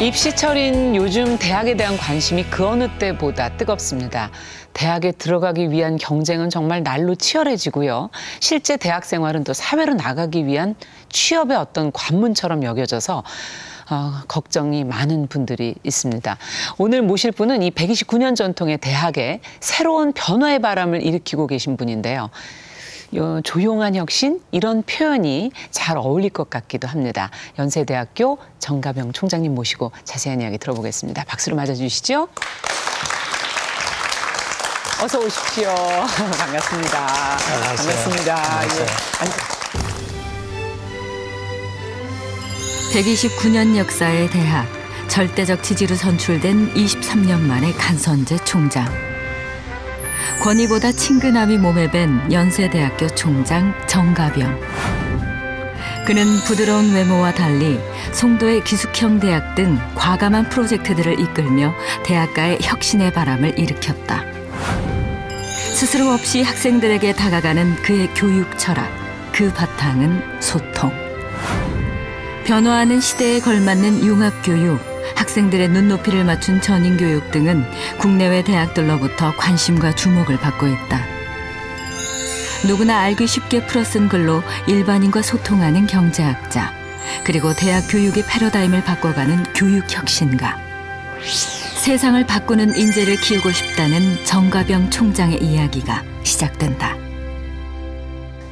입시철인 요즘 대학에 대한 관심이 그 어느 때보다 뜨겁습니다. 대학에 들어가기 위한 경쟁은 정말 날로 치열해지고요. 실제 대학 생활은 또 사회로 나가기 위한 취업의 어떤 관문처럼 여겨져서 걱정이 많은 분들이 있습니다. 오늘 모실 분은 이 129년 전통의 대학에 새로운 변화의 바람을 일으키고 계신 분인데요. 조용한 혁신, 이런 표현이 잘 어울릴 것 같기도 합니다. 연세대학교 정가병 총장님 모시고 자세한 이야기 들어보겠습니다. 박수로 맞아주시죠. 어서 오십시오. 반갑습니다. 안녕하세요. 반갑습니다. 안녕하세요. 예. 129년 역사의 대학, 절대적 지지로 선출된 23년 만에 간선제 총장. 권위보다 친근함이 몸에 밴 연세대학교 총장 정가병. 그는 부드러운 외모와 달리 송도의 기숙형 대학 등 과감한 프로젝트들을 이끌며 대학가의 혁신의 바람을 일으켰다. 스스럼 없이 학생들에게 다가가는 그의 교육 철학, 그 바탕은 소통. 변화하는 시대에 걸맞는 융합교육, 학생들의 눈높이를 맞춘 전인교육 등은 국내외 대학들로부터 관심과 주목을 받고 있다. 누구나 알기 쉽게 풀어쓴 글로 일반인과 소통하는 경제학자, 그리고 대학 교육의 패러다임을 바꿔가는 교육혁신가. 세상을 바꾸는 인재를 키우고 싶다는 정가병 총장의 이야기가 시작된다.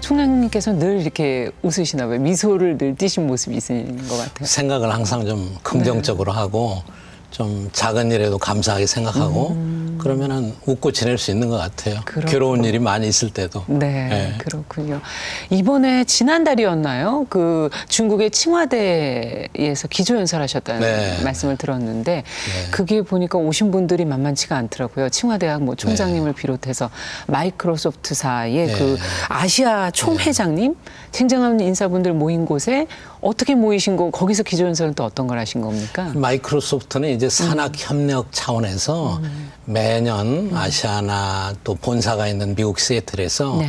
총장님께서 늘 이렇게 웃으시나 봐요. 미소를 늘 띠신 모습이 있으신 것 같아요. 생각을 항상 좀 긍정적으로 하고 좀 작은 일에도 감사하게 생각하고 그러면은 웃고 지낼 수 있는 것 같아요. 그렇구나. 괴로운 일이 많이 있을 때도. 네, 네. 그렇군요. 이번에 지난달이었나요? 그 중국의 칭화대에서 기조연설하셨다는 네. 말씀을 들었는데 그게 보니까 오신 분들이 만만치가 않더라고요. 칭화대학 뭐 총장님을 비롯해서 마이크로소프트사의 그 아시아 총회장님, 쟁쟁한 인사분들 모인 곳에 어떻게 모이신 거, 거기서 기조연설은 또 어떤 걸 하신 겁니까? 마이크로소프트는 이제 산학협력 차원에서 매년 아시아나 또 본사가 있는 미국 시애틀에서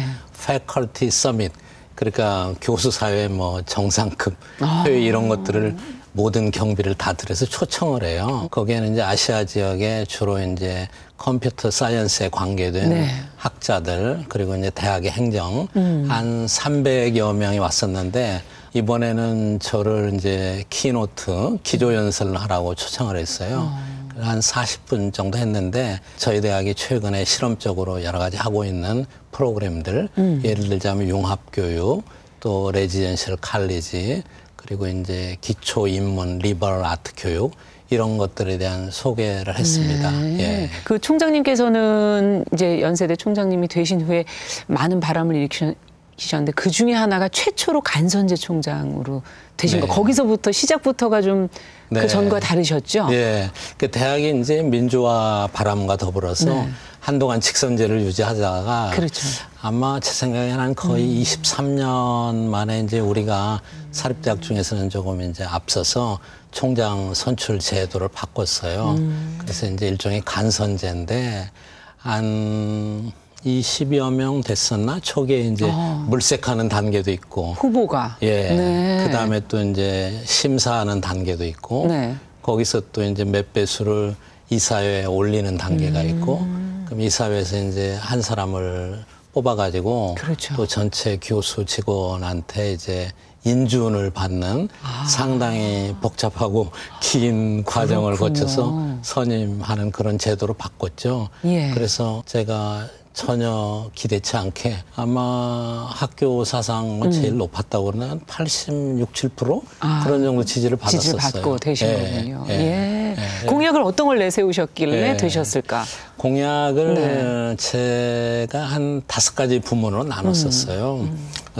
패컬티 서밋, 그러니까 교수 사회 뭐 정상급 회의 이런 것들을 모든 경비를 다 들여서 초청을 해요. 거기에는 이제 아시아 지역에 주로 이제 컴퓨터 사이언스에 관계된 학자들, 그리고 이제 대학의 행정 한 300여 명이 왔었는데 이번에는 저를 이제 키노트 기조연설을 하라고 초청을 했어요. 한 40분 정도 했는데 저희 대학이 최근에 실험적으로 여러 가지 하고 있는 프로그램들, 예를 들자면 융합교육, 또 레지던셜 칼리지, 그리고 이제 기초 인문 리버럴 아트 교육, 이런 것들에 대한 소개를 했습니다. 예. 그 총장님께서는 이제 연세대 총장님이 되신 후에 많은 바람을 일으키셨는데 그 중에 하나가 최초로 간선제 총장으로 되신 거. 거기서부터 시작부터가 좀 그 전과 다르셨죠? 예. 그 대학이 이제 민주화 바람과 더불어서 한동안 직선제를 유지하다가 아마 제 생각에는 한 거의 23년 만에 이제 우리가 사립대학 중에서는 조금 이제 앞서서 총장 선출 제도를 바꿨어요. 그래서 이제 일종의 간선제인데 한 20여 명 됐었나? 초기에 이제 물색하는 단계도 있고. 후보가. 그다음에 또 이제 심사하는 단계도 있고. 거기서 또 이제 몇 배수를 이사회에 올리는 단계가 있고. 그럼 이사회에서 이제 한 사람을 뽑아가지고 또 전체 교수 직원한테 이제 인준을 받는 상당히 복잡하고 긴 과정을 거쳐서 선임하는 그런 제도로 바꿨죠. 그래서 제가 전혀 기대치 않게 아마 학교 사상 제일 높았다고 그러나 86, 7% 그런 정도 지지를 받았었어요. 지지를 받고 되신 거군요. 공약을 어떤 걸 내세우셨길래 되셨을까? 공약을 제가 한 5가지 부문으로 나눴었어요.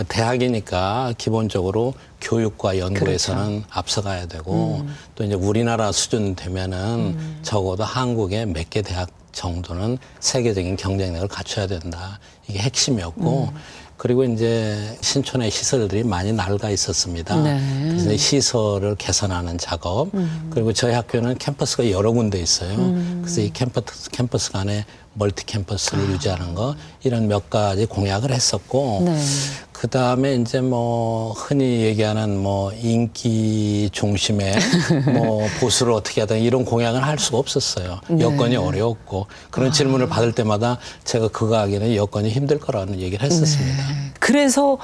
대학이니까 기본적으로 교육과 연구에서는 앞서가야 되고 또 이제 우리나라 수준 되면은 적어도 한국에 몇 개 대학 정도는 세계적인 경쟁력을 갖춰야 된다. 이게 핵심이었고 그리고 이제 신촌에 시설들이 많이 낡아 있었습니다. 그래서 시설을 개선하는 작업 그리고 저희 학교는 캠퍼스가 여러 군데 있어요. 그래서 이 캠퍼스 간에 멀티 캠퍼스를 유지하는 거 이런 몇 가지 공약을 했었고 그 그 다음에 이제 뭐 흔히 얘기하는 뭐 인기 중심의 뭐 보수를 어떻게 하든 이런 공약을 할 수가 없었어요. 네. 여건이 어려웠고 그런 질문을 받을 때마다 제가 그거 하기는 여건이 힘들 거라는 얘기를 했었습니다. 네. 그래서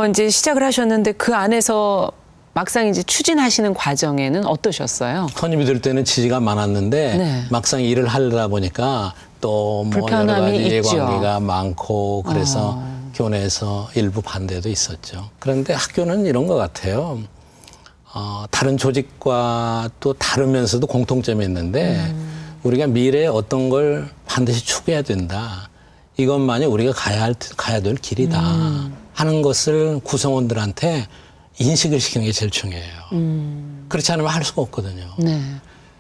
이제 시작을 하셨는데 그 안에서 막상 이제 추진하시는 과정에는 어떠셨어요? 손님이 들 때는 지지가 많았는데 네. 막상 일을 하려다 보니까 또 뭐 여러 가지 이해관계가 많고 그래서 교내에서 일부 반대도 있었죠. 그런데 학교는 이런 것 같아요. 다른 조직과 또 다르면서도 공통점이 있는데 우리가 미래에 어떤 걸 반드시 추구해야 된다. 이것만이 우리가 가야 될 길이다 하는 것을 구성원들한테 인식을 시키는 게 제일 중요해요. 그렇지 않으면 할 수가 없거든요. 네.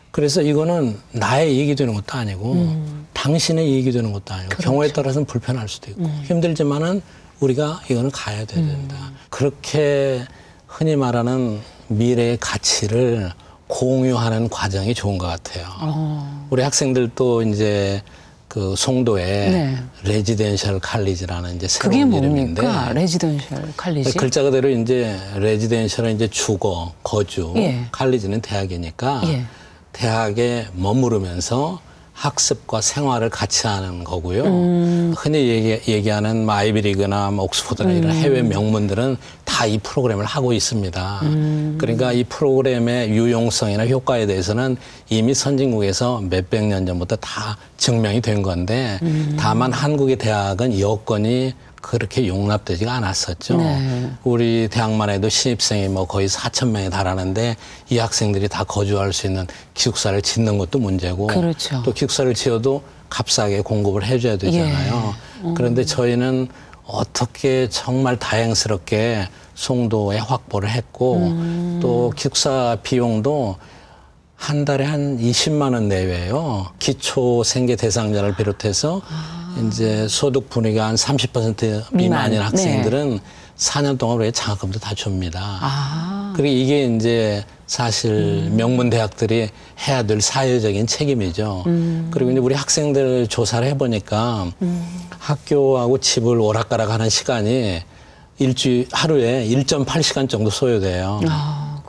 그래서 이거는 나의 이익이 되는 것도 아니고 당신의 이익이 되는 것도 아니고 그렇죠. 경우에 따라서는 불편할 수도 있고 힘들지만은 우리가 이거는 가야 된다. 그렇게 흔히 말하는 미래의 가치를 공유하는 과정이 좋은 것 같아요. 우리 학생들도 이제 그 송도에 네. 레지덴셜 칼리지라는 이제 그게 새로운 뭡니까? 이름인데 레지던셜 칼리지? 글자 그대로 이제 레지덴셜은 이제 주거, 거주, 예. 칼리지는 대학이니까 예. 대학에 머무르면서 학습과 생활을 같이 하는 거고요. 흔히 얘기하는 아이비리그나 옥스퍼드나 이런 해외 명문들은 다 이 프로그램을 하고 있습니다. 그러니까 이 프로그램의 유용성이나 효과에 대해서는 이미 선진국에서 몇백 년 전부터 다 증명이 된 건데 다만 한국의 대학은 여건이 그렇게 용납되지가 않았었죠. 네. 우리 대학만 해도 신입생이 뭐 거의 4,000명에 달하는데 이 학생들이 다 거주할 수 있는 기숙사를 짓는 것도 문제고 그렇죠. 또 기숙사를 지어도 값싸게 공급을 해줘야 되잖아요. 예. 그런데 저희는 어떻게 정말 다행스럽게 송도에 확보를 했고 또 기숙사 비용도 한 달에 한 20만 원 내외예요. 기초 생계 대상자를 비롯해서 이제 소득 분위기가 한 30% 미만인 학생들은 4년 동안 우리 장학금도 다 줍니다. 그리고 이게 이제 사실 명문 대학들이 해야 될 사회적인 책임이죠. 그리고 이제 우리 학생들 조사를 해보니까 학교하고 집을 오락가락하는 시간이 하루에 1.8시간 정도 소요돼요.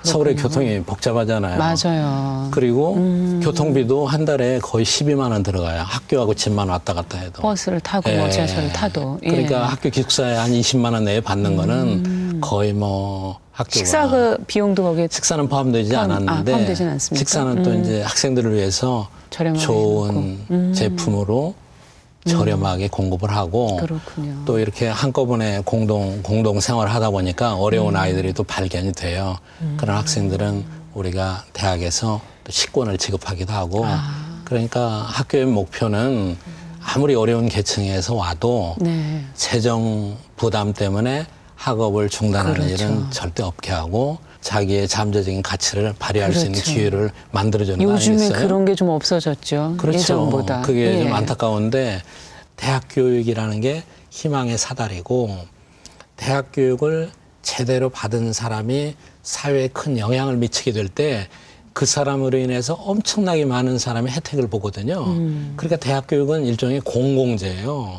서울의 교통이 복잡하잖아요. 맞아요. 그리고 교통비도 한 달에 거의 12만 원 들어가요. 학교하고 집만 왔다 갔다 해도. 버스를 타고 뭐 지하철을 타도. 예. 그러니까 학교 기숙사에 한 20만 원 내에 받는 거는 거의 뭐 학교가. 식사 그 비용도 거기에. 식사는 포함되지 않았는데. 포함되진 않습니까? 식사는 또 이제 학생들을 위해서 좋은 제품으로 저렴하게 공급을 하고 그렇군요. 또 이렇게 한꺼번에 공동 생활을 하다 보니까 어려운 아이들이 또 발견이 돼요. 그런 학생들은 우리가 대학에서 또 식권을 지급하기도 하고 그러니까 학교의 목표는 아무리 어려운 계층에서 와도 네. 재정 부담 때문에 학업을 중단하는 그렇죠. 일은 절대 없게 하고 자기의 잠재적인 가치를 발휘할 그렇죠. 수 있는 기회를 만들어주는 거 요즘에 아니겠어요? 그런 게 좀 없어졌죠. 그렇죠. 예전보다. 그게 예. 좀 안타까운데 대학 교육이라는 게 희망의 사다리고 대학 교육을 제대로 받은 사람이 사회에 큰 영향을 미치게 될 때 그 사람으로 인해서 엄청나게 많은 사람이 혜택을 보거든요. 그러니까 대학 교육은 일종의 공공재예요.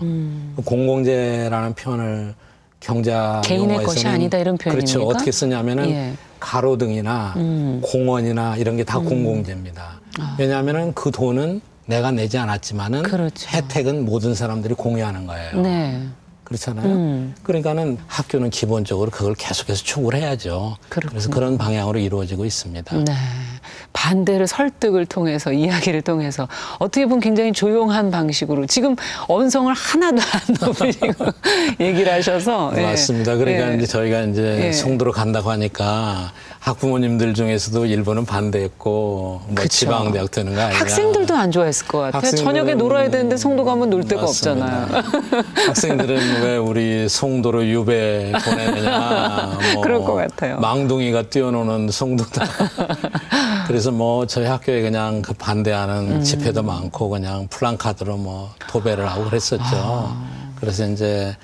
공공재라는 표현을 경자 개인의 용어에서는 것이 아니다 이런 표현입니까? 그렇죠. 어떻게 쓰냐면은 예. 가로등이나 공원이나 이런 게 다 공공재입니다. 왜냐하면은 그 돈은 내가 내지 않았지만은 그렇죠. 혜택은 모든 사람들이 공유하는 거예요. 네. 그렇잖아요. 그러니까는 학교는 기본적으로 그걸 계속해서 추구를 해야죠. 그렇군요. 그래서 그런 방향으로 이루어지고 있습니다. 네. 반대를 설득을 통해서 이야기를 통해서 어떻게 보면 굉장히 조용한 방식으로 지금 언성을 하나도 안 높이시고 얘기를 하셔서 맞습니다. 그러니까 예. 이제 저희가 이제 예. 송도로 간다고 하니까 학부모님들 중에서도 일부는 반대했고 뭐 그쵸. 지방대학 되는 거 아니냐. 학생들도 안 좋아했을 것 같아요. 학생들은 저녁에 놀아야 되는데 송도 가면 놀 데가 맞습니다. 없잖아요. 학생들은 왜 우리 송도로 유배 보내느냐. 뭐 그럴 것 같아요. 망둥이가 뛰어노는 송도다. 그래서 뭐 저희 학교에 그냥 그 반대하는 집회도 많고 그냥 플랜카드로 뭐 도배를 하고 그랬었죠. 그래서 이제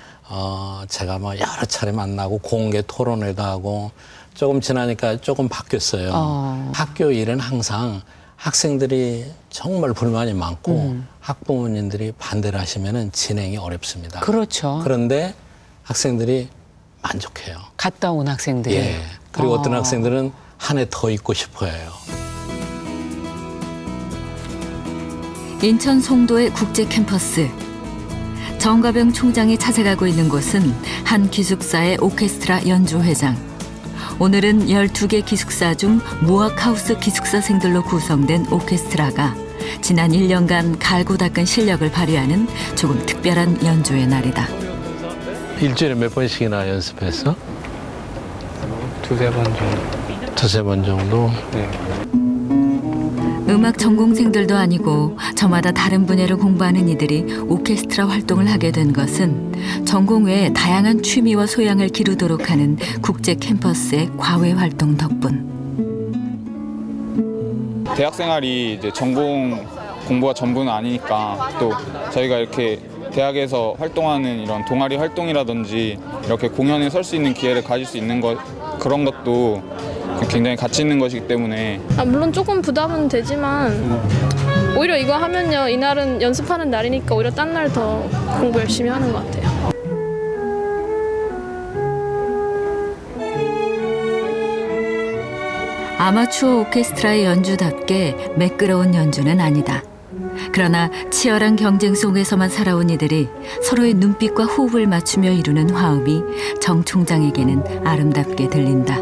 제가 뭐 여러 차례 만나고 공개 토론회도 하고 조금 지나니까 조금 바뀌었어요. 학교 일은 항상 학생들이 정말 불만이 많고 학부모님들이 반대를 하시면은 진행이 어렵습니다. 그렇죠. 그런데 학생들이 만족해요. 갔다 온 학생들이. 예. 그리고 어떤 학생들은 한 해 더 있고 싶어해요. 인천 송도의 국제 캠퍼스. 정가병 총장이 찾아가고 있는 곳은 한 기숙사의 오케스트라 연주회장. 오늘은 12개 기숙사 중 무학하우스 기숙사생들로 구성된 오케스트라가 지난 1년간 갈고 닦은 실력을 발휘하는 조금 특별한 연주의 날이다. 일주일에 몇 번씩이나 연습했어? 두세 번 정도. 두세 번 정도? 네. 음악 전공생들도 아니고 저마다 다른 분야를 공부하는 이들이 오케스트라 활동을 하게 된 것은 전공 외에 다양한 취미와 소양을 기르도록 하는 국제 캠퍼스의 과외 활동 덕분. 대학 생활이 이제 전공 공부가 전부는 아니니까 또 저희가 이렇게 대학에서 활동하는 이런 동아리 활동이라든지 이렇게 공연에 설 수 있는 기회를 가질 수 있는 것, 그런 것도 굉장히 가치 있는 것이기 때문에. 물론 조금 부담은 되지만 오히려 이거 하면요, 이날은 연습하는 날이니까 오히려 딴 날 더 공부 열심히 하는 것 같아요. 아마추어 오케스트라의 연주답게 매끄러운 연주는 아니다. 그러나 치열한 경쟁 속에서만 살아온 이들이 서로의 눈빛과 호흡을 맞추며 이루는 화음이 정 총장에게는 아름답게 들린다.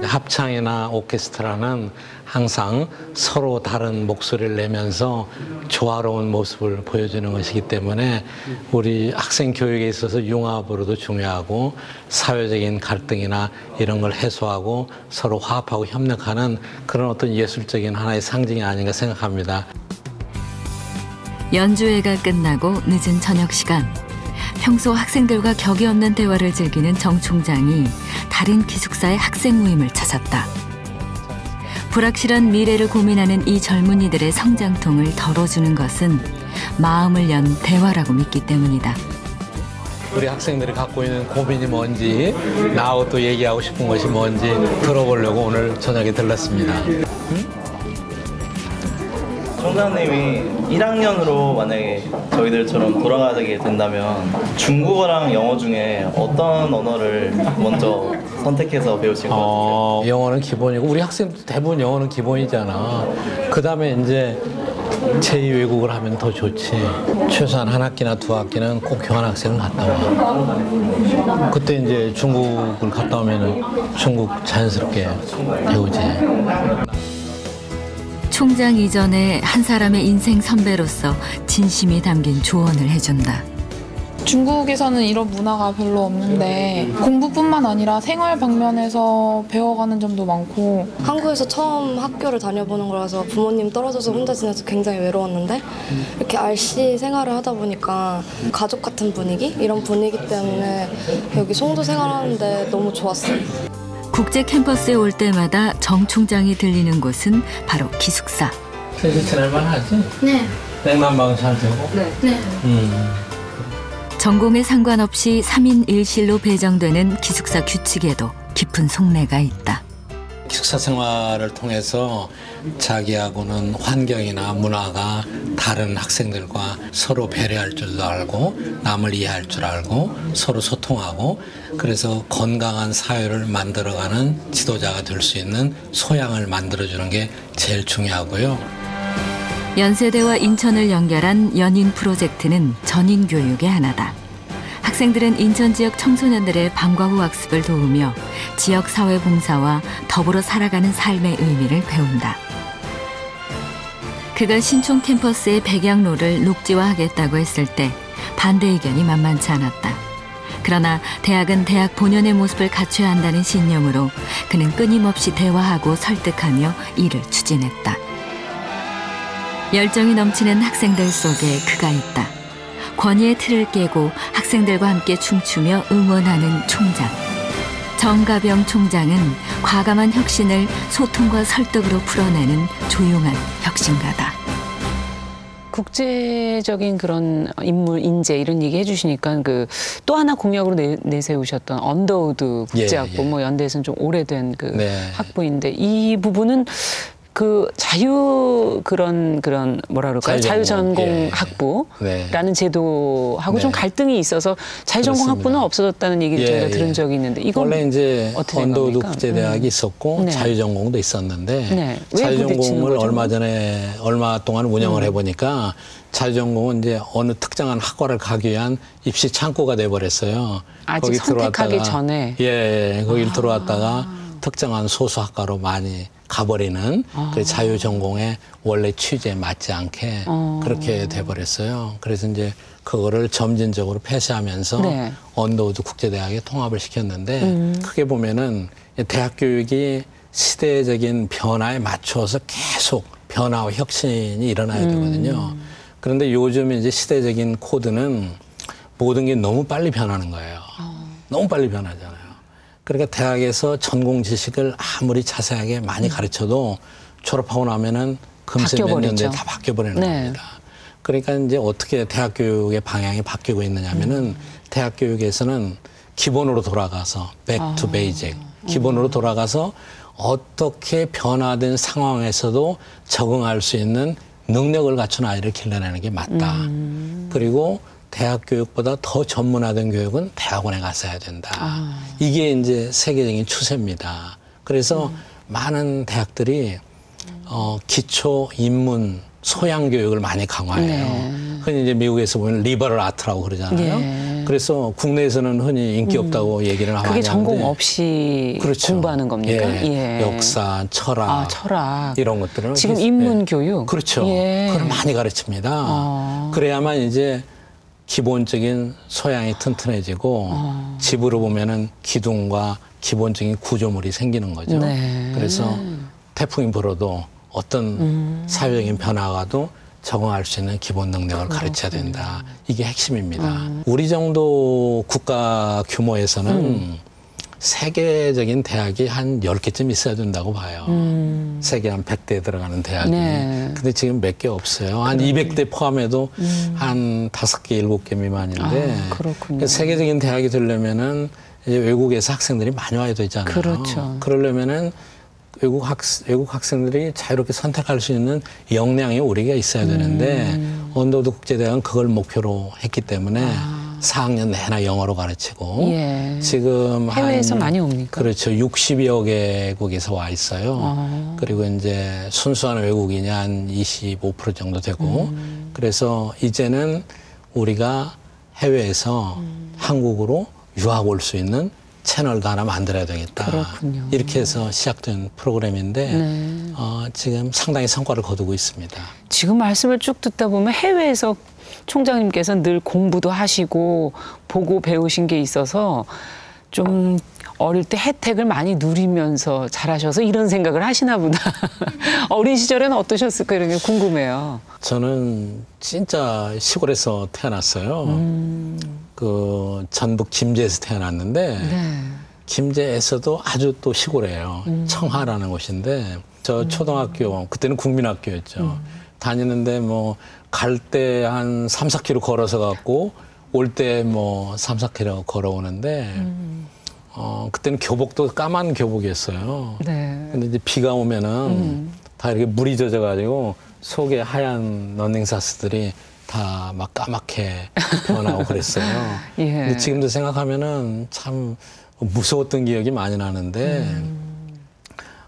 합창이나 오케스트라는 항상 서로 다른 목소리를 내면서 조화로운 모습을 보여주는 것이기 때문에 우리 학생 교육에 있어서 융합으로도 중요하고 사회적인 갈등이나 이런 걸 해소하고 서로 화합하고 협력하는 그런 어떤 예술적인 하나의 상징이 아닌가 생각합니다. 연주회가 끝나고 늦은 저녁 시간. 평소 학생들과 격이 없는 대화를 즐기는 정 총장이 다른 기숙사의 학생 모임을 찾았다. 불확실한 미래를 고민하는 이 젊은이들의 성장통을 덜어주는 것은 마음을 연 대화라고 믿기 때문이다. 우리 학생들이 갖고 있는 고민이 뭔지, 나하고 또 얘기하고 싶은 것이 뭔지 들어보려고 오늘 저녁에 들렀습니다. 총장님이 1학년으로 만약에 저희들처럼 돌아가게 된다면 중국어랑 영어 중에 어떤 언어를 먼저 선택해서 배우실 것 같아요? 영어는 기본이고 우리 학생들 대부분 영어는 기본이잖아. 그 다음에 이제 제2 외국어를 하면 더 좋지. 최소한 한 학기나 두 학기는 꼭 교환학생을 갔다 와. 그때 이제 중국을 갔다 오면 중국 자연스럽게 배우지. 총장 이전에 한 사람의 인생 선배로서 진심이 담긴 조언을 해준다. 중국에서는 이런 문화가 별로 없는데 공부뿐만 아니라 생활 방면에서 배워가는 점도 많고, 한국에서 처음 학교를 다녀보는 거라서 부모님 떨어져서 혼자 지내서 굉장히 외로웠는데 이렇게 RC 생활을 하다 보니까 가족 같은 분위기? 이런 분위기 때문에 여기 송도 생활하는데 너무 좋았어요. 국제 캠퍼스에 올 때마다 정 총장이 들리는 곳은 바로 기숙사. 셋이 지낼만 하지? 네. 냉난방은 잘 되고? 네. 전공에 상관없이 3인 1실로 배정되는 기숙사 규칙에도 깊은 속내가 있다. 기숙사 생활을 통해서 자기하고는 환경이나 문화가 다른 학생들과 서로 배려할 줄도 알고 남을 이해할 줄 알고 서로 소통하고 그래서 건강한 사회를 만들어가는 지도자가 될 수 있는 소양을 만들어주는 게 제일 중요하고요. 연세대와 인천을 연결한 연인 프로젝트는 전인 교육의 하나다. 학생들은 인천 지역 청소년들의 방과 후 학습을 도우며 지역 사회 봉사와 더불어 살아가는 삶의 의미를 배운다. 그가 신촌 캠퍼스의 백양로를 녹지화하겠다고 했을 때 반대 의견이 만만치 않았다. 그러나 대학은 대학 본연의 모습을 갖춰야 한다는 신념으로 그는 끊임없이 대화하고 설득하며 이를 추진했다. 열정이 넘치는 학생들 속에 그가 있다. 권위의 틀을 깨고 학생들과 함께 춤추며 응원하는 총장. 정가병 총장은 과감한 혁신을 소통과 설득으로 풀어내는 조용한 혁신가다. 국제적인 그런 인물, 인재 이런 얘기 해주시니까 그 또 하나 공약으로 내세우셨던 언더우드 국제학부, 예. 뭐 연대에서는 좀 오래된 그 네. 학부인데 이 부분은 그 그런 뭐라 그럴까요? 자유전공 예. 학부라는 네. 제도하고 네. 좀 갈등이 있어서 자유전공 그렇습니다. 학부는 없어졌다는 얘기를 저희가 들은 적이 있는데 이건 원래 이제 어떻게 된 언더우드 겁니까? 국제대학이 있었고 네. 자유전공도 있었는데 네. 왜 부딪히는 자유전공을 거죠? 얼마 동안 운영을 해보니까 자유전공은 이제 어느 특정한 학과를 가기 위한 입시 창구가 돼버렸어요. 아직 선택하기 전에. 예, 거길 들어왔다가 특정한 소수 학과로 많이 가버리는 그 자유전공의 원래 취지에 맞지 않게 그렇게 돼버렸어요. 그래서 이제 그거를 점진적으로 폐쇄하면서 네. 언더우드 국제대학에 통합을 시켰는데 크게 보면은 대학 교육이 시대적인 변화에 맞춰서 계속 변화와 혁신이 일어나야 되거든요. 그런데 요즘 이제 시대적인 코드는 모든 게 너무 빨리 변하는 거예요. 너무 빨리 변하잖아요. 그러니까 대학에서 전공 지식을 아무리 자세하게 많이 가르쳐도 졸업하고 나면은 금세 몇 년 뒤에 다 바뀌어버리는 겁니다. 그러니까 이제 어떻게 대학 교육의 방향이 바뀌고 있느냐면은 대학 교육에서는 기본으로 돌아가서 back to basic, 기본으로 돌아가서 어떻게 변화된 상황에서도 적응할 수 있는 능력을 갖춘 아이를 길러내는 게 맞다. 그리고 대학 교육보다 더 전문화된 교육은 대학원에 가서 해야 된다. 이게 이제 세계적인 추세입니다. 그래서 많은 대학들이 기초 인문 소양 교육을 많이 강화해요. 흔히 이제 미국에서 보면 리버럴 아트라고 그러잖아요. 그래서 국내에서는 흔히 인기 없다고 얘기를 많이 하는데 그게 전공 없이 그렇죠. 공부하는 겁니까? 역사, 철학, 철학 이런 것들을 지금 인문 교육 그렇죠. 그걸 많이 가르칩니다. 그래야만 이제 기본적인 소양이 튼튼해지고 집으로 보면은 기둥과 기본적인 구조물이 생기는 거죠. 그래서 태풍이 불어도 어떤 사회적인 변화와도 적응할 수 있는 기본 능력을 가르쳐야 된다. 이게 핵심입니다. 우리 정도 국가 규모에서는 세계적인 대학이 한 10개쯤 있어야 된다고 봐요. 세계 한 100대에 들어가는 대학이. 근데 지금 몇 개 없어요. 한 200대 포함해도 한 5개, 7개 미만인데. 그러니까 세계적인 대학이 되려면은 이제 외국에서 학생들이 많이 와야 되잖아요. 그렇죠. 그러려면은 외국 학생들이 자유롭게 선택할 수 있는 역량이 우리가 있어야 되는데 언더우드 국제대학은 그걸 목표로 했기 때문에 4학년 내나 영어로 가르치고 지금 해외에서 많이 옵니까? 그렇죠. 60여 개국에서 와 있어요. 그리고 이제 순수한 외국인이 한 25% 정도 되고 그래서 이제는 우리가 해외에서 한국으로 유학 올 수 있는 채널도 하나 만들어야 되겠다. 그렇군요. 이렇게 해서 시작된 프로그램인데 지금 상당히 성과를 거두고 있습니다. 지금 말씀을 쭉 듣다 보면 해외에서 총장님께서 늘 공부도 하시고 보고 배우신 게 있어서 좀 어릴 때 혜택을 많이 누리면서 잘하셔서 이런 생각을 하시나 보다. 어린 시절에는 어떠셨을까 이런 게 궁금해요. 저는 진짜 시골에서 태어났어요. 그 전북 김제에서 태어났는데 김제에서도 아주 또 시골이에요. 청하라는 곳인데 저 초등학교 그때는 국민학교였죠. 다니는데 뭐 갈 때 한 3, 4km 걸어서 갔고 올 때 뭐 3, 4km 걸어오는데 그때는 교복도 까만 교복이었어요. 근데 이제 비가 오면은 다 이렇게 물이 젖어가지고 속에 하얀 러닝사스들이 다 막 까맣게 변하고 그랬어요. 근데 지금도 생각하면은 참 무서웠던 기억이 많이 나는데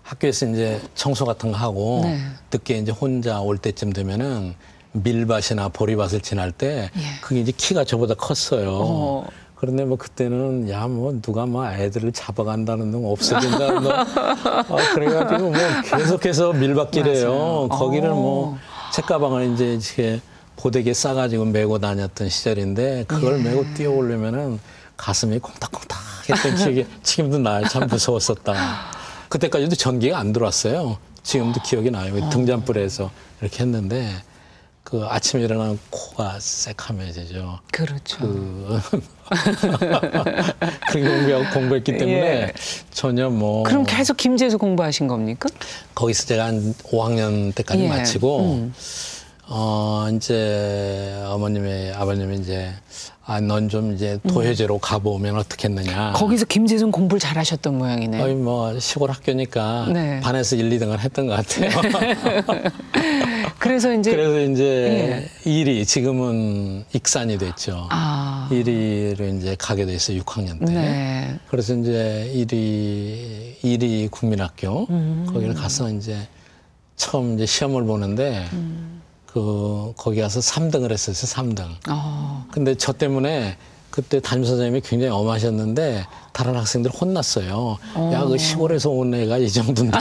학교에서 이제 청소 같은 거 하고 늦게 이제 혼자 올 때쯤 되면은 밀밭이나 보리밭을 지날 때 그게 이제 키가 저보다 컸어요. 그런데 뭐 그때는 야 뭐 누가 뭐 애들을 잡아간다는 둥 없어진다는 둥 그래가지고 뭐 계속해서 밀밭길이에요. 거기를 뭐 책가방을 이제 이렇게 보대기에 싸가지고 메고 다녔던 시절인데 그걸 메고 뛰어오려면은 가슴이 콩닥콩닥 했던 기억이 지금도 나요. 참 무서웠었다. 그때까지도 전기가 안 들어왔어요. 지금도 기억이 나요. 등잔불에서 이렇게 했는데 그 아침에 일어나면 코가 새카매지죠. 그렇죠. 그렇게 공부했기 때문에 전혀 뭐. 그럼 계속 김제에서 공부하신 겁니까? 거기서 제가 한 5학년 때까지 마치고 이제 아버님이 이제 넌 좀 이제 도회제로 가보면 어떻겠느냐. 거기서 김재순 공부를 잘하셨던 모양이네. 거의 뭐 시골 학교니까 네. 반에서 1, 2등을 했던 것 같아요. 그래서 이제 일이 지금은 익산이 됐죠. 일이로 이제 가게 됐어요. 6학년 때. 네. 그래서 이제 일이 국민학교 거기를 가서 이제 처음 이제 시험을 보는데 거기 가서 3등을 했었어요. 3등. 근데 저 때문에 그때 담임선생님이 굉장히 엄하셨는데 다른 학생들 혼났어요. 야, 그 시골에서 온 애가 이 정도인데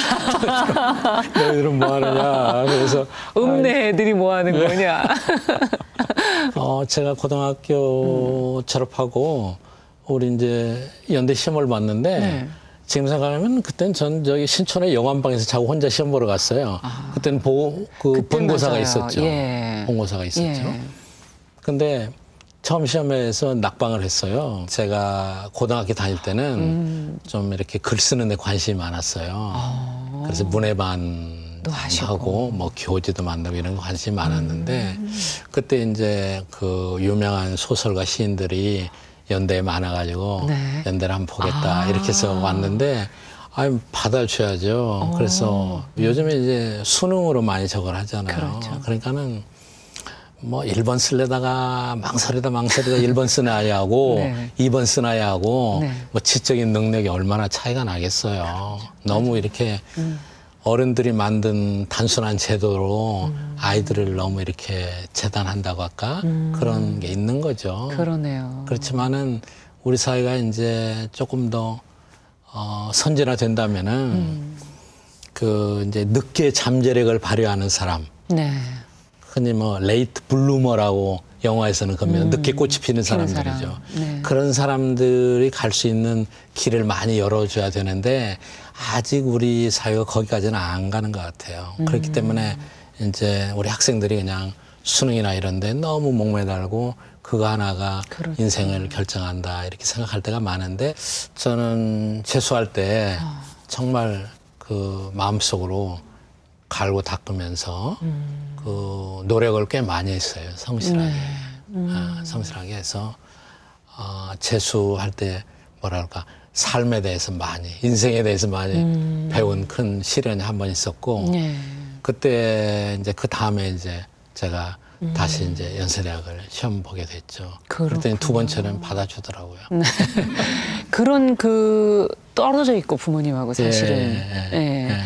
너희들은 뭐 하느냐. 그래서 읍내 애들이 뭐 하는 거냐. 제가 고등학교 졸업하고 우리 이제 연대 시험을 봤는데 네. 지금 생각하면 그때는 전 저기 신촌의 영암방에서 자고 혼자 시험 보러 갔어요. 그때는 본고사가 맞아요. 있었죠. 예. 본고사가 있었죠. 예. 근데 처음 시험에서 낙방을 했어요. 제가 고등학교 다닐 때는 좀 이렇게 글 쓰는 데 관심이 많았어요. 그래서 문해반도 하고 뭐 교재도 만들고 이런 거 관심이 많았는데 그때 이제 그 유명한 소설가 시인들이 연대에 많아가지고 네. 연대를 한번 보겠다 이렇게 해서 왔는데 받아줘야죠. 그래서 요즘에 이제 수능으로 많이 저걸 하잖아요. 그렇죠. 그러니까는 뭐 1번 쓸려다가 망설이다 1번 쓰는 아이하고 네. 2번 쓰는 아이하고 네. 뭐 지적인 능력이 얼마나 차이가 나겠어요. 너무 이렇게 어른들이 만든 단순한 제도로 아이들을 너무 이렇게 재단한다고 할까? 그런 게 있는 거죠. 그러네요. 그렇지만은 우리 사회가 이제 조금 더 선진화된다면은 이제 늦게 잠재력을 발휘하는 사람. 네. 흔히 뭐 레이트 블루머라고 영화에서는 그러면 늦게 꽃이 피는 사람들이죠. 네. 그런 사람들이 갈 수 있는 길을 많이 열어줘야 되는데 아직 우리 사회가 거기까지는 안 가는 것 같아요. 그렇기 때문에 이제 우리 학생들이 그냥 수능이나 이런 데 너무 목매달고 그거 하나가 그렇죠. 인생을 결정한다 이렇게 생각할 때가 많은데 저는 재수할 때 정말 그 마음속으로 갈고 닦으면서 그 노력을 꽤 많이 했어요. 성실하게. 성실하게 해서 재수할 때 뭐랄까 삶에 대해서 많이 인생에 대해서 많이 배운 큰 시련이 한 번 있었고 네. 그때 이제 그 다음에 이제 제가 다시 이제 연세대학을 시험 보게 됐죠. 그랬더니 두 번째는 받아주더라고요. 그런 떨어져 있고 부모님하고 사실은. 예.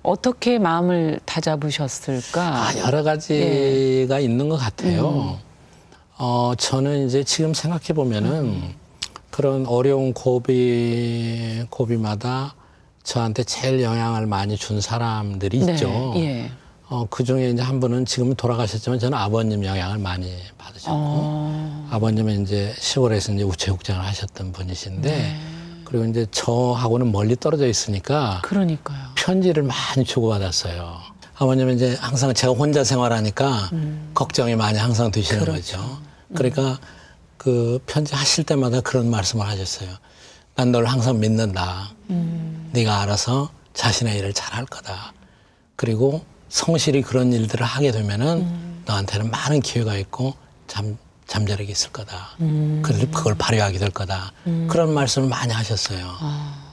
어떻게 마음을 다잡으셨을까? 여러 가지가 있는 것 같아요. 저는 이제 지금 생각해 보면은 그런 어려운 고비마다 저한테 제일 영향을 많이 준 사람들이 있죠. 예. 그 중에 이제 한 분은 지금은 돌아가셨지만 저는 아버님 영향을 많이 받으셨고 아버님은 이제 시골에서 이제 우체국장을 하셨던 분이신데 그리고 이제 저하고는 멀리 떨어져 있으니까 그러니까요. 편지를 많이 주고받았어요. 아버님은 이제 항상 제가 혼자 생활하니까 걱정이 많이 항상 되시는 거죠. 그러니까 그 편지 하실 때마다 그런 말씀을 하셨어요. 난 널 항상 믿는다. 네가 알아서 자신의 일을 잘할 거다. 그리고 성실히 그런 일들을 하게 되면은 너한테는 많은 기회가 있고 잠재력이 있을 거다. 그걸 발휘하게 될 거다. 그런 말씀을 많이 하셨어요.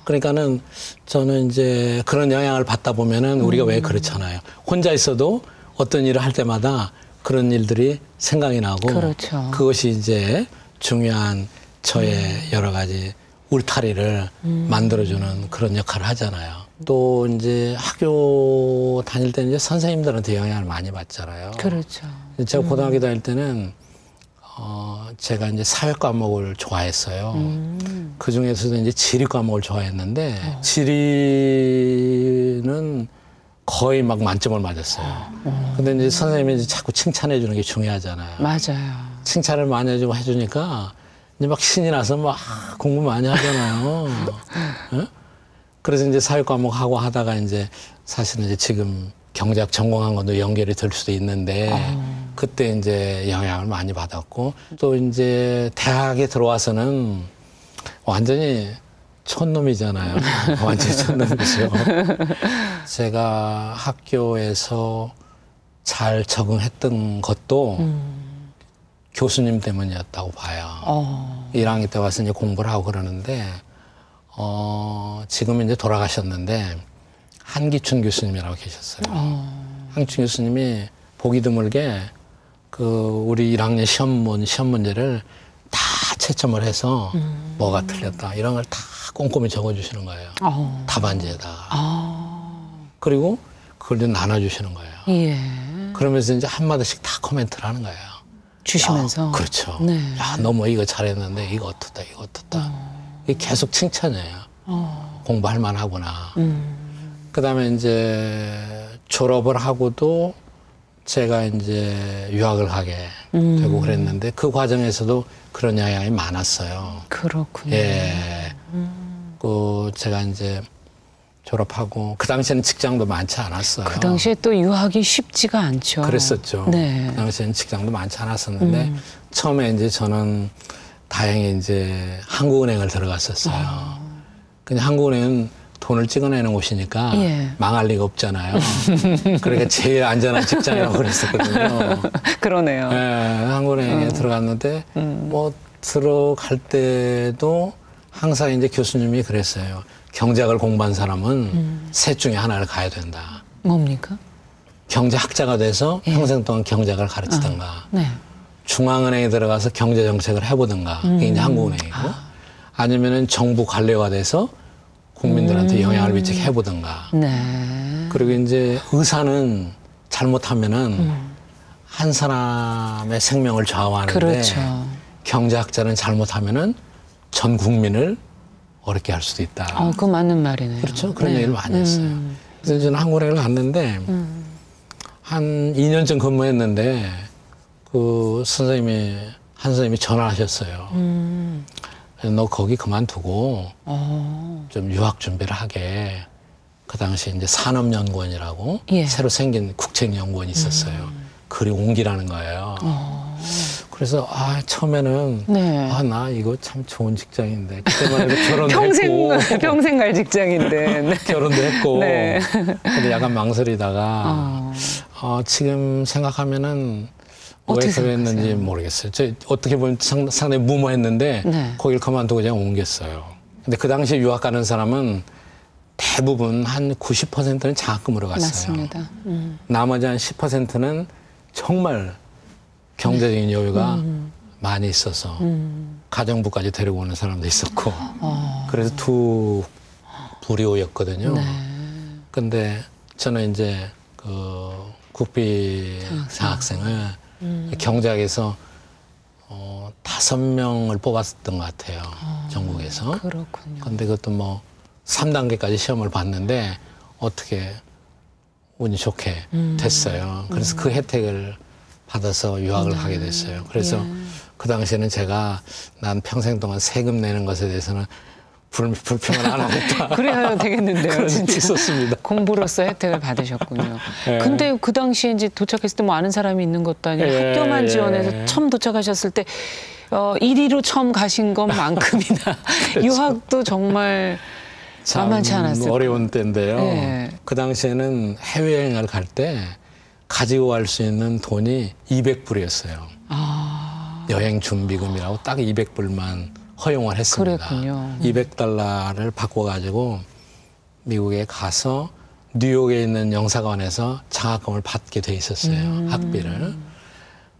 그러니까는 저는 이제 그런 영향을 받다 보면은 우리가 왜 그렇잖아요. 혼자 있어도 어떤 일을 할 때마다 그런 일들이 생각이 나고 그렇죠. 그것이 이제 중요한 저의 여러 가지 울타리를 만들어주는 그런 역할을 하잖아요. 또 이제 학교 다닐 때는 이제 선생님들한테 영향을 많이 받잖아요. 그렇죠. 제가 고등학교 다닐 때는 제가 이제 사회 과목을 좋아했어요. 그 중에서도 이제 지리 과목을 좋아했는데 지리는 거의 막 만점을 맞았어요. 근데 이제 선생님이 이제 자꾸 칭찬해 주는 게 중요하잖아요. 맞아요. 칭찬을 많이 해주고 해주니까 이제 막 신이 나서 막 공부 많이 하잖아요. 응? 그래서 이제 사회 과목 하고 하다가 이제 사실은 이제 지금 경제학 전공한 것도 연결이 될 수도 있는데 그때 이제 영향을 많이 받았고 또 이제 대학에 들어와서는 완전히 촌놈이잖아요. 완전히 촌놈이죠. 제가 학교에서 잘 적응했던 것도 교수님 때문이었다고 봐요. 1학년 때 와서 이제 공부를 하고 그러는데 지금 이제 돌아가셨는데 한기춘 교수님이라고 계셨어요. 한기춘 교수님이 보기 드물게 우리 1학년 시험 문제를 다 채점을 해서 뭐가 틀렸다 이런 걸 다 꼼꼼히 적어주시는 거예요. 답안지에다가. 그리고 그걸 좀 나눠주시는 거예요. 예. 그러면서 이제 한마디씩 다 코멘트를 하는 거예요. 주시면서. 야, 그렇죠. 네. 야, 너 뭐 이거 잘했는데 이거 어떻다, 이거 어떻다. 이게 계속 칭찬이에요. 공부할 만하구나. 그다음에 이제 졸업을 하고도 제가 이제 유학을 가게 되고 그랬는데 그 과정에서도 그런 영향이 많았어요. 그렇군요. 예. 제가 이제 졸업하고 그 당시에는 직장도 많지 않았어요. 그 당시에 또 유학이 쉽지가 않죠. 그랬었죠. 네. 그 당시에는 직장도 많지 않았었는데 처음에 이제 저는 다행히 이제 한국은행을 들어갔었어요. 근데 한국은행은 돈을 찍어내는 곳이니까 예. 망할 리가 없잖아요. 그러니까 제일 안전한 직장이라고 그랬었거든요. 그러네요. 네, 한국은행에 들어갔는데 뭐 들어갈 때도 항상 이제 교수님이 그랬어요. 경제학을 공부한 사람은 셋 중에 하나를 가야 된다. 뭡니까? 경제학자가 돼서 예. 평생 동안 경제학을 가르치든가 네. 중앙은행에 들어가서 경제정책을 해보든가 그게 이제 한국은행이고 아니면은 정부 관료가 돼서 국민들한테 영향을 미치게 해보든가. 네. 그리고 이제 의사는 잘못하면은 한 사람의 생명을 좌우하는데 그렇죠. 경제학자는 잘못하면은 전 국민을 어렵게 할 수도 있다. 그거 맞는 말이네요. 그렇죠. 그런 얘기를 많이 했어요. 그래서 저는 한국은행을 갔는데 한 2년쯤 근무했는데 그 한 선생님이 전화하셨어요. 너 거기 그만두고 좀 유학 준비를 하게. 그 당시에 이제 산업연구원이라고 예. 새로 생긴 국책연구원이 있었어요. 그리 옮기라는 거예요. 그래서 처음에는 네. 나 이거 참 좋은 직장인데 그때만 해도 결혼도 했고 평생 갈 직장인데. 네. 결혼도 했고 네. 근데 약간 망설이다가 지금 생각하면은 왜 그랬는지 모르겠어요. 어떻게 보면 상당히 무모했는데 네. 거길 그만두고 그냥 옮겼어요. 근데 그 당시에 유학 가는 사람은 대부분 한 90%는 장학금으로 갔어요. 맞습니다. 나머지 한 10%는 정말 경제적인 여유가 많이 있어서 가정부까지 데리고 오는 사람도 있었고 그래서 두 부류였거든요. 네. 근데 저는 이제 그 국비 장학생을 경제학에서 5명을 뽑았던 것 같아요. 전국에서. 그렇군요. 근데 그것도 뭐 3단계까지 시험을 봤는데 어떻게 운이 좋게 됐어요. 그래서 그 혜택을 받아서 유학을 가게 됐어요. 그래서 그 당시에는 제가 난 평생 동안 세금 내는 것에 대해서는 불평을 안 하겠다. 그래야 되겠는데요, 진짜. 있었습니다. 공부로서 혜택을 받으셨군요. 예. 근데 그 당시에 이제 도착했을 때 뭐 아는 사람이 있는 것도 아니고 예. 학교만 지원해서 처음 도착하셨을 때 1위로 처음 가신 것만큼이나 그렇죠. 유학도 정말 만만치 않았어요. 어려운 때인데요. 예. 그 당시에는 해외여행을 갈 때 가지고 갈 수 있는 돈이 200불이었어요. 여행 준비금이라고 딱 200불만 허용을 했습니다. 그랬군요. 200달러를 바꿔가지고 미국에 가서 뉴욕에 있는 영사관에서 장학금을 받게 돼 있었어요. 학비를.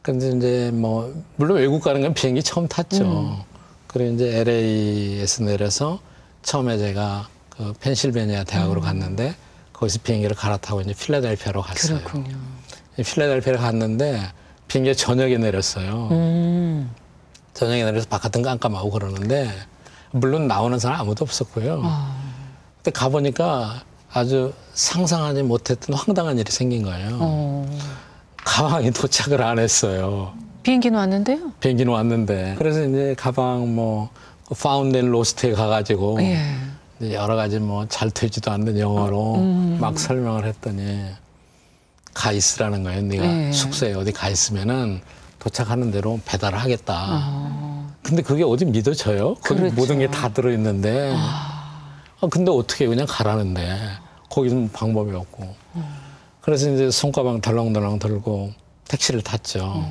근데 이제 뭐 물론 외국 가는 건 비행기 처음 탔죠. 그리고 이제 LA에서 내려서 처음에 제가 그 펜실베니아 대학으로 갔는데 거기서 비행기를 갈아타고 이제 필라델피아로 갔어요. 그렇군요. 필라델피아를 갔는데 비행기가 저녁에 내렸어요. 저녁에 내려서 바깥은 깜깜하고 그러는데 물론 나오는 사람 아무도 없었고요. 근데 가보니까 아주 상상하지 못했던 황당한 일이 생긴 거예요. 가방이 도착을 안 했어요. 비행기는 왔는데요? 비행기는 왔는데. 그래서 이제 가방 뭐 파운드 앤 로스트에 가가지고 예. 이제 여러 가지 뭐 잘 되지도 않는 영어로 막 설명을 했더니 가 있으라는 거예요. 네가 예. 숙소에 어디 가 있으면은 도착하는 대로 배달을 하겠다. 근데 그게 어디 믿어져요? 거기 그렇죠. 모든 게 다 들어있는데. 근데 어떻게 그냥 가라는데. 거기는 방법이 없고. 그래서 이제 손가방 덜렁덜렁 들고 택시를 탔죠.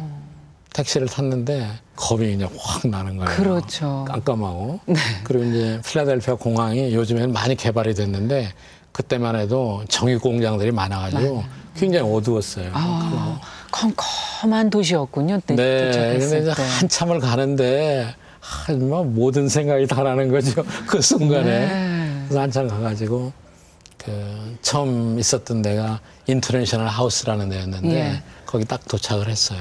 택시를 탔는데 겁이 그냥 확 나는 거예요. 그렇죠. 깜깜하고. 그리고 이제 필라델피아 공항이 요즘에는 많이 개발이 됐는데 그때만 해도 정육 공장들이 많아가지고 굉장히 어두웠어요. 컴컴한 도시였군요. 그때 네. 도착했을 근데 이제 때. 한참을 가는데 뭐 모든 생각이 다 나는 거죠. 그 순간에. 네. 그래서 한참 가가지고 그 처음 있었던 데가 인터내셔널 하우스라는 데였는데 예. 거기 딱 도착을 했어요.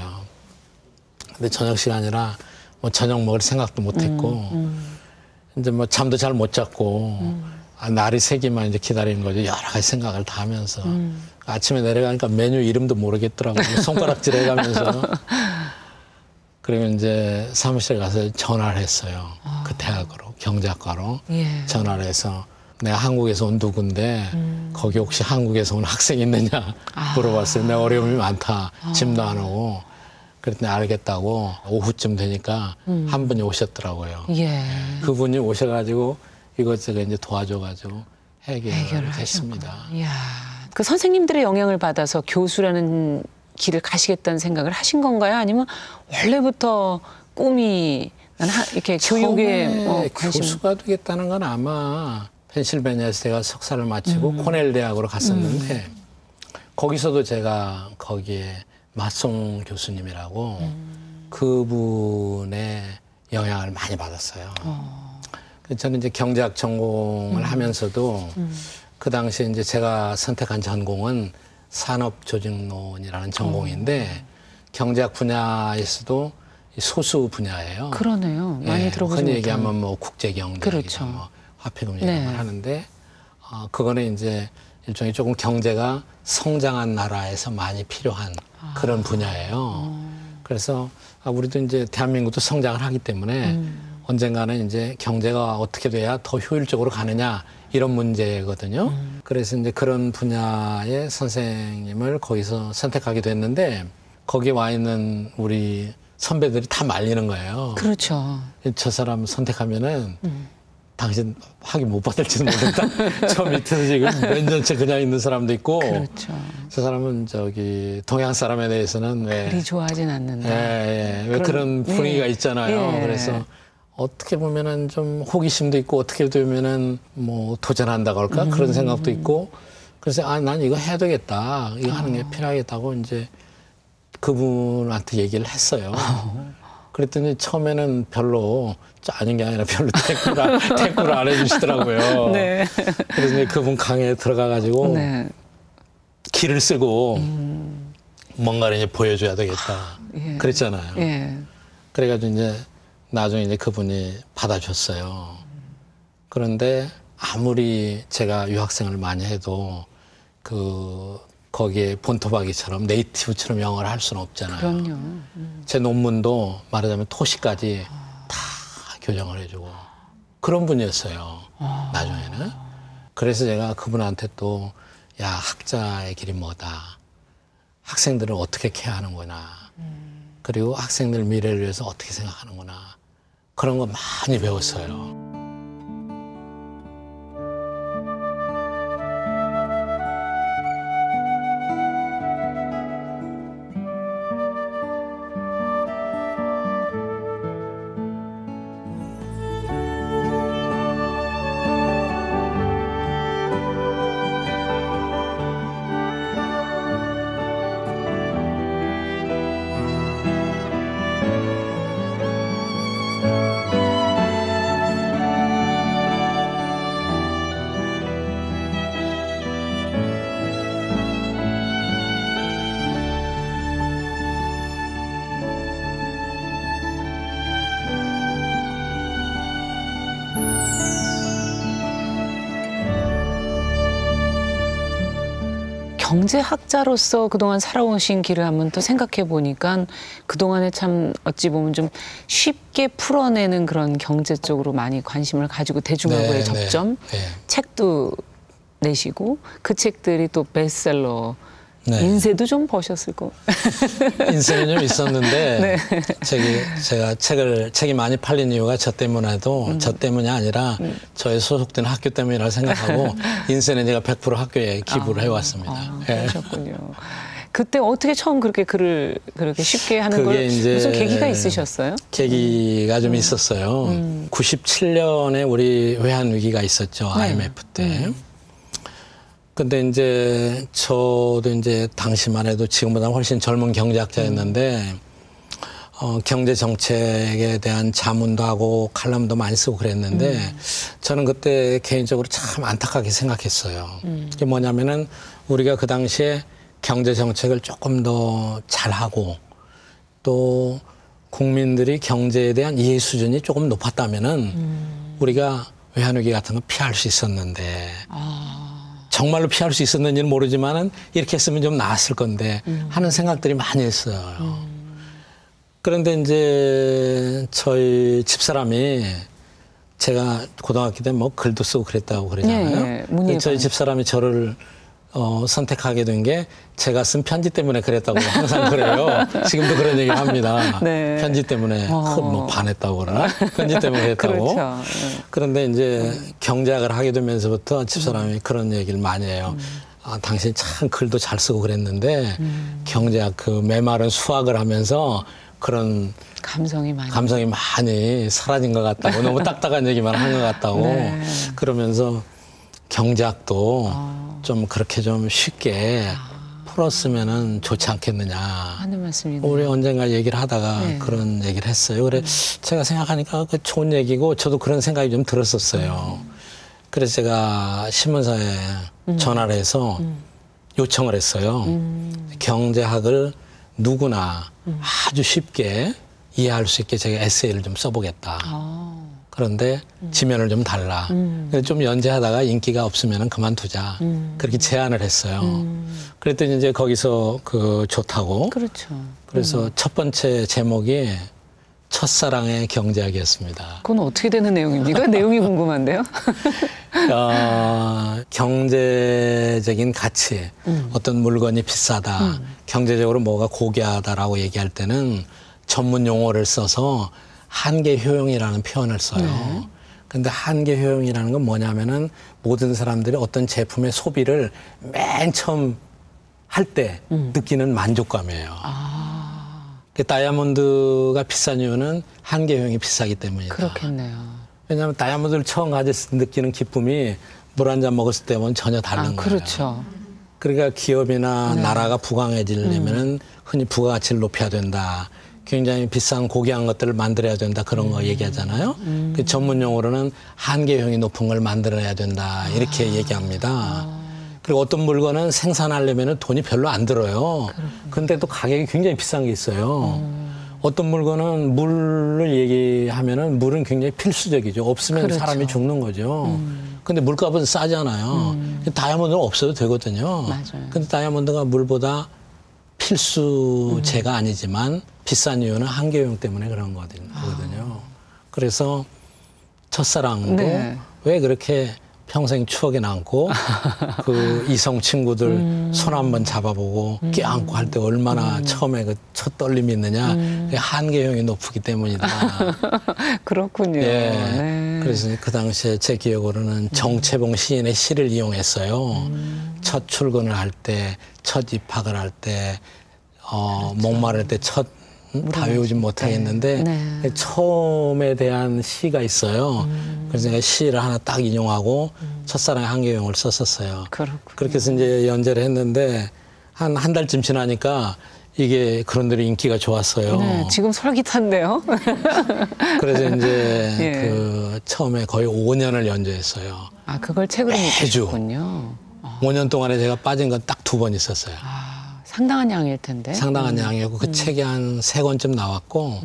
근데 저녁 시간이라 뭐 저녁 먹을 생각도 못 했고 이제 뭐 잠도 잘 못 잤고 날이 새기만 이제 기다리는 거죠. 여러 가지 생각을 다 하면서 아침에 내려가니까 메뉴 이름도 모르겠더라고요. 손가락질 해가면서. 그리고 이제 사무실에 가서 전화를 했어요. 그 대학으로, 경제학과로 예. 전화를 해서 내가 한국에서 온 누군데 거기 혹시 한국에서 온 학생이 있느냐 물어봤어요. 내가 어려움이 많다. 짐도 안 오고. 그랬더니 알겠다고 오후쯤 되니까 한 분이 오셨더라고요. 예. 그분이 오셔가지고 이것저것 이제 도와줘가지고 해결을 했습니다. 이야. 그 선생님들의 영향을 받아서 교수라는 길을 가시겠다는 생각을 하신 건가요? 아니면 원래부터 꿈이 이렇게 교육에 관심? 교수가 되겠다는 건 아마 펜실베니아에서 제가 석사를 마치고 코넬 대학으로 갔었는데 거기서도 제가 거기에 마송 교수님이라고 그분의 영향을 많이 받았어요. 저는 이제 경제학 전공을 하면서도 그 당시에 이제 제가 선택한 전공은 산업조직론이라는 전공인데 경제학 분야에서도 소수 분야예요. 그러네요. 많이 들어보지 흔히 못한. 얘기하면 뭐 국제경제, 그렇죠. 뭐 화폐금융 이런 걸 하는데 그거는 이제 일종의 조금 경제가 성장한 나라에서 많이 필요한 그런 분야예요. 그래서 우리도 이제 대한민국도 성장을 하기 때문에 언젠가는 이제 경제가 어떻게 돼야 더 효율적으로 가느냐 이런 문제거든요. 그래서 이제 그런 분야의 선생님을 거기서 선택하게 됐는데 거기 와 있는 우리 선배들이 다 말리는 거예요. 그렇죠. 저 사람 선택하면은 당신 학위 못 받을지도 모르겠다. 저 밑에서 지금 몇 년째 그냥 있는 사람도 있고. 그렇죠. 저 사람은 저기 동양 사람에 대해서는 그리 좋아하진 않는다. 왜 그런 분위기가 있잖아요. 예. 그래서 어떻게 보면은 좀 호기심도 있고 어떻게 보면은 뭐 도전한다고 할까 그런 생각도 있고. 그래서 난 이거 해야 되겠다. 이거 하는 게 필요하겠다고 이제 그분한테 얘기를 했어요. 그랬더니 처음에는 별로 아닌 게 아니라 별로 대꾸를 안 해주시더라고요. 네. 그래서 이제 그분 강의에 들어가가지고 길을 쓰고 뭔가를 이제 보여줘야 되겠다. 예. 그랬잖아요. 예. 그래가지고 이제 나중에 이제 그분이 받아줬어요. 그런데 아무리 제가 유학생을 많이 해도 거기에 본토박이처럼 네이티브처럼 영어를 할 수는 없잖아요. 그럼요. 제 논문도 말하자면 토시까지 다 교정을 해주고 그런 분이었어요. 나중에는. 그래서 제가 그분한테 또 야, 학자의 길이 뭐다. 학생들을 어떻게 케어하는구나. 그리고 학생들 미래를 위해서 어떻게 생각하는구나. 그런 거 많이 배웠어요. 경제학자로서 그동안 살아오신 길을 한번 또 생각해 보니까 그동안에 참 어찌 보면 좀 쉽게 풀어내는 그런 경제 쪽으로 많이 관심을 가지고 대중하고의 접점, 책도 내시고 그 책들이 또 베스트셀러 네. 인쇄도 좀 보셨을 거. 인쇄는 좀 있었는데 네. 제가 책이 많이 팔린 이유가 저 때문에도 저 때문이 아니라 저의 소속된 학교 때문이라고 생각하고 인쇄는 제가 100% 학교에 기부를 해왔습니다. 그러셨군요. 그때 어떻게 처음 그렇게 글을 그렇게 쉽게 하는 걸 무슨 계기가 있으셨어요? 계기가 좀 있었어요. 97년에 우리 외환 위기가 있었죠. 네. IMF 때. 근데 이제 저도 이제 당시만 해도 지금보다 훨씬 젊은 경제학자였는데 경제 정책에 대한 자문도 하고 칼럼도 많이 쓰고 그랬는데 저는 그때 개인적으로 참 안타깝게 생각했어요. 그게 뭐냐면은 우리가 그 당시에 경제 정책을 조금 더 잘하고 또 국민들이 경제에 대한 이해 수준이 조금 높았다면은 우리가 외환위기 같은 거 피할 수 있었는데 정말로 피할 수 있었는지는 모르지만은 이렇게 했으면 좀 나았을 건데 하는 생각들이 많이 했어요. 그런데 이제 저희 집사람이 제가 고등학교 때 뭐 글도 쓰고 그랬다고 그러잖아요. 네, 저희 집사람이 저를 선택하게 된 게 제가 쓴 편지 때문에 그랬다고 항상 그래요. 지금도 그런 얘기를 합니다. 네. 편지 때문에 뭐 반했다고 그러나? 편지 때문에 그랬다고. 그렇죠. 그런데 이제 경제학을 하게 되면서부터 집사람이 그런 얘기를 많이 해요. 당신 참 글도 잘 쓰고 그랬는데 경제학 그 메마른 수학을 하면서 그런 감성이 많이 사라진 것 같다고 너무 딱딱한 얘기만 한 것 같다고 네. 그러면서 경제학도 좀 그렇게 좀 쉽게 풀었으면은 좋지 않겠느냐. 하는 말씀이네요. 우리 언젠가 얘기를 하다가 네. 그런 얘기를 했어요. 그래 제가 생각하니까 그 좋은 얘기고 저도 그런 생각이 좀 들었었어요. 그래서 제가 신문사에 전화를 해서 요청을 했어요. 경제학을 누구나 아주 쉽게 이해할 수 있게 제가 에세이를 좀 써보겠다. 그런데 지면을 좀 달라. 좀 연재하다가 인기가 없으면 그만두자. 그렇게 제안을 했어요. 그랬더니 이제 거기서 그 좋다고. 그렇죠. 그래서 첫 번째 제목이 첫사랑의 경제학이었습니다. 그건 어떻게 되는 내용입니까? 내용이 궁금한데요. 경제적인 가치, 어떤 물건이 비싸다, 경제적으로 뭐가 고귀하다라고 얘기할 때는 전문 용어를 써서 한계 효용이라는 표현을 써요. 근데 한계 효용이라는 건 뭐냐면은 모든 사람들이 어떤 제품의 소비를 맨 처음 할 때 느끼는 만족감이에요. 다이아몬드가 비싼 이유는 한계 효용이 비싸기 때문이다. 그렇겠네요. 왜냐하면 다이아몬드를 처음 가졌을 때 느끼는 기쁨이 물 한 잔 먹었을 때와는 전혀 다른 거예요. 그렇죠. 그러니까 기업이나 나라가 부강해지려면은 흔히 부가가치를 높여야 된다. 굉장히 비싼 고귀한 것들을 만들어야 된다. 그런 거 얘기하잖아요. 그 전문 용어로는 한계효용이 높은 걸 만들어야 된다. 이렇게 얘기합니다. 그리고 어떤 물건은 생산하려면 돈이 별로 안 들어요. 근데 또 가격이 굉장히 비싼 게 있어요. 어떤 물건은 물을 얘기하면은 물은 굉장히 필수적이죠. 없으면 그렇죠. 사람이 죽는 거죠. 근데 물값은 싸잖아요. 다이아몬드는 없어도 되거든요. 맞아요. 근데 다이아몬드가 물보다 필수제가 아니지만 비싼 이유는 한계효용 때문에 그런 거거든요. 그래서 첫사랑도 네. 왜 그렇게 평생 추억에 남고 그 이성 친구들 손 한번 잡아보고 껴안고 할 때 얼마나 처음에 그 첫 떨림이 있느냐. 그게 한계효용이 높기 때문이다. 그렇군요. 예. 네. 그래서 그 당시에 제 기억으로는 정채봉 시인의 시를 이용했어요. 첫 출근을 할 때, 첫 입학을 할 때, 목마를 때 다 외우진 못하겠는데 네. 처음에 대한 시가 있어요. 그래서 제가 시를 하나 딱 인용하고 첫사랑의 한계효용을 썼었어요. 그렇게 해서 이제 연재를 했는데 한 달쯤 지나니까 이게 그런대로 인기가 좋았어요. 네, 지금 솔깃한데요. 그래서 이제 예. 그 처음에 거의 5년을 연재했어요. 그걸 책으로 매주. 내셨군요. 5년 동안에 제가 빠진 건 딱 2번 있었어요. 상당한 양일 텐데. 상당한 양이었고 그 책이 한 3권쯤 나왔고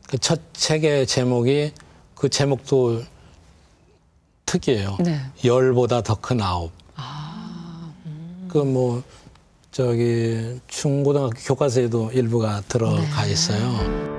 그 첫 책의 제목이 그 제목도 특이해요. 네. 열보다 더 큰 아홉. 그 뭐 저기 중고등학교 교과서에도 일부가 들어가 있어요.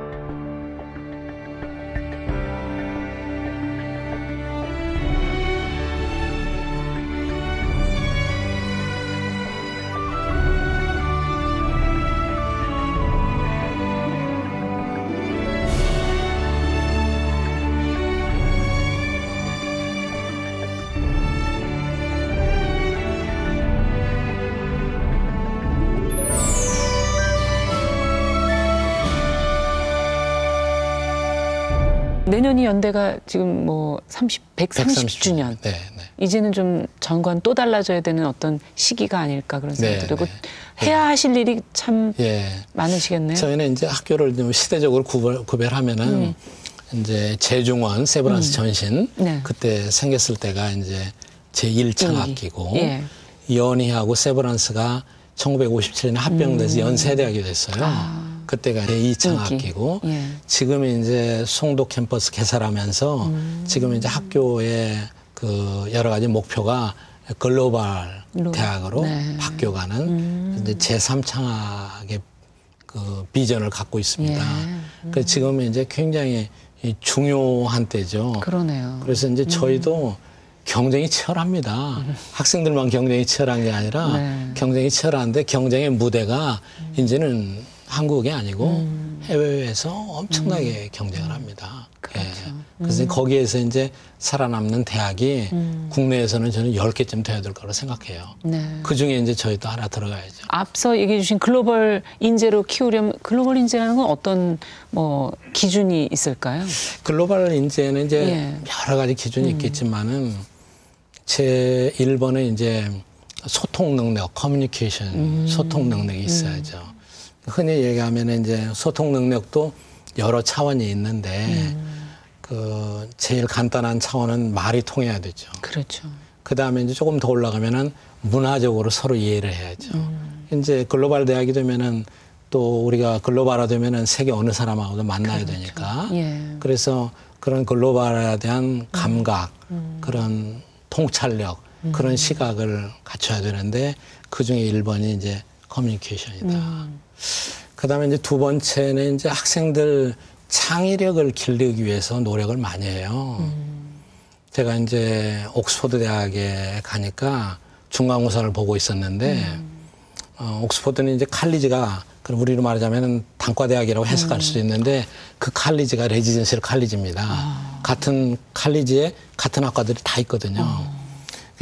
내년이 연대가 지금 뭐 130주년. 네, 네. 이제는 좀 전과는 또 달라져야 되는 어떤 시기가 아닐까 그런 생각이 네, 들고 네. 해야 하실 일이 참 예. 많으시겠네요. 저희는 이제 학교를 좀 시대적으로 구별하면은 이제 재중원 세브란스 전신 네. 그때 생겼을 때가 이제 제1창학기고 예. 연희하고 세브란스가 1957년에 합병돼서 연세대학이 됐어요. 그때가 제2창학기고 예. 지금은 이제 송도 캠퍼스 개설하면서 지금 이제 학교의 그 여러 가지 목표가 글로벌 대학으로 네. 바뀌어가는 이제 제3창학의 그 비전을 갖고 있습니다. 그래서 지금 이제 굉장히 중요한 때죠. 그러네요. 그래서 이제 저희도 경쟁이 치열합니다. 학생들만 경쟁이 치열한 게 아니라 네. 경쟁이 치열한데 경쟁의 무대가 이제는 한국이 아니고 해외에서 엄청나게 경쟁을 합니다. 그렇죠. 예. 그래서 거기에서 이제 살아남는 대학이 국내에서는 저는 10개쯤 돼야 될 거라고 생각해요. 네. 그중에 이제 저희도 하나 들어가야죠. 앞서 얘기해 주신 글로벌 인재로 키우려면 글로벌 인재라는 건 어떤 뭐 기준이 있을까요? 글로벌 인재는 이제 예. 여러 가지 기준이 있겠지만은 제 1번은 이제 소통 능력, 커뮤니케이션, 소통 능력이 있어야죠. 흔히 얘기하면 이제 소통 능력도 여러 차원이 있는데 그 제일 간단한 차원은 말이 통해야 되죠. 그렇죠. 그 다음에 이제 조금 더 올라가면은 문화적으로 서로 이해를 해야죠. 이제 글로벌 대학이 되면은 또 우리가 글로벌화 되면은 세계 어느 사람하고도 만나야 되니까. 예. 그래서 그런 글로벌에 대한 감각, 그런 통찰력, 그런 시각을 갖춰야 되는데 그 중에 1번이 이제 커뮤니케이션이다. 그 다음에 이제 두 번째는 이제 학생들 창의력을 기르기 위해서 노력을 많이 해요. 제가 이제 옥스퍼드 대학에 가니까 중간고사를 보고 있었는데 옥스퍼드는 이제 칼리지가 그럼 우리로 말하자면 단과대학이라고 해석할 수도 있는데 그 칼리지가 레지던셜 칼리지입니다. 같은 칼리지에 같은 학과들이 다 있거든요.